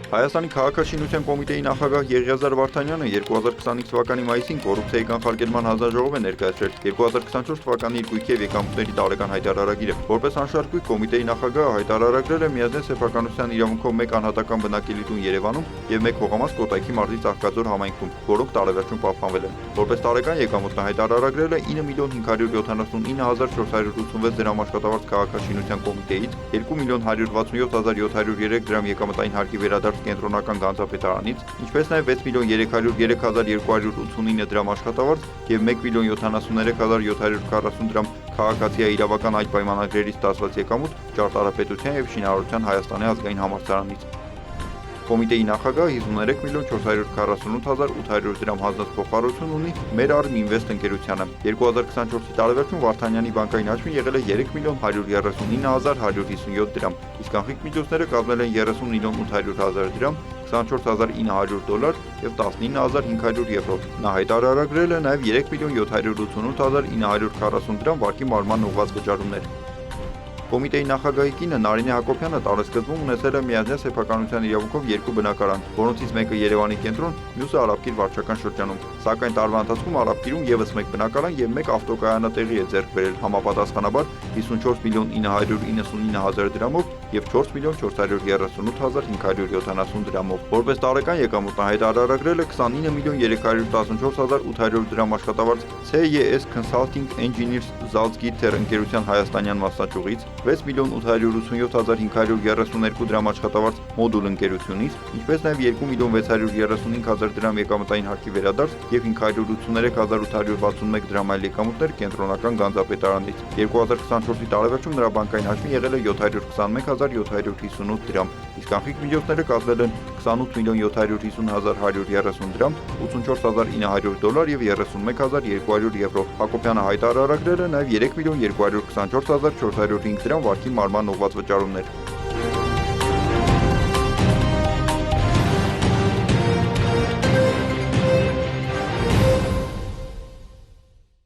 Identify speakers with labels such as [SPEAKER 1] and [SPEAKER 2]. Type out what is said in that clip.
[SPEAKER 1] Հայաստանի քաղաքաշինության կոմիտեի նախագահ Եղիազար Վարդանյանը 2025 թվականի մայիսին կոռուպցիայի կանխարգելման հանձնաժողով է ներկայացրել 2024 թվականի իրկույքի և եկամուտների տարեկան հայտարարագիրը։ Որպես անշարժույթ կոմիտեի նախագահը հայտարարագրել է միասնական սեփականության իրավունքով մեկ անհատական բնակելի տուն Երևանում և մեկ հողամաս Կոտայքի մարզի Ծաղկաձոր համայնքում, որոնք տարեվերջում պահպանվել են։ Որպես տարեկան եկամուտ նա հայտարարագրել է 9.579.486 դրամ աշխատավարձ քաղաքաշինության կոմիտեից, 2.167.703 դրամ եկամտային հարկի վերադարձ կենտրոնական գանձապետարանից, ինչպես նաև 6.303.289 դրամ աշխատավարձ և 1.073.740 դրամ քաղաքացիայի իրավական այլ պայմանագրերից ստացված եկամուտ ճարտարապետության և շինարարության Հայաստանի ազգային համալսարանից։ Կոմիտեի նախագահը 53.448.800 դրամ հանձնած փոխհարություն ունի Մեր Արմ Ինվեստ ընկերությանը։ 2024-ի տարեվերջում Վարդանյանի բանկային հաշվին եղել է 3.139.157 դրամ, իսկ կանխիկ միջոցները կազմել են 30.800.000 դրամ, 24.900 $, և 19.500 եվրո։ Նա հայտարարագրել է նաև 3.788.940 դրամ վարկի մարման ուղղված վճարումներ։ Կոմիտեի նախագահի կինը Նարինե Հակոբյանը տարեսկզբում ունեցել է միասնական սեփականության իրավունքով 2 բնակարան, որոնցից մեկը Երևանի կենտրոն, մյուսը Արաբկիր վարչական շրջանում։ Սակայն տարվա ընթացքում Արաբկիրում ևս 1 բնակարան և 1 ավտոկայանատեղի է ձեռք բերել, համապատասխանաբար 54.999.000 դրամով և 4.438.570 դրամով։ Որպես տարեկան եկամուտ նա հայտարարագրել է 29.314.800 դրամ աշխատավարձ CES Consulting Engineers Salzgitter ընկերության հայաստանյան մասնաճյուղից, 6.187.532 դրամ աշխատավարձ Մոդուլ ընկերությունից, ինչպես նաև 2.635.000 դրամ եկամտային հարկի վերադարձ և 583.861 դրամ այլ եկամուտներ կենտրոնական գանձապետարանից։ 2024-ի տարեվերջում նրա բանկային հաշվին եղել է 721.758 դրամ, իսկ կանխիկ միջոցները կազմել են 28.750.130 դրամ, 84.900 $, և 31.200 եվրո։ Հակոբյանը հայտարարագրել է նաև 3.224.405 դրամ վարկի մարման ուղղված վճարումներ։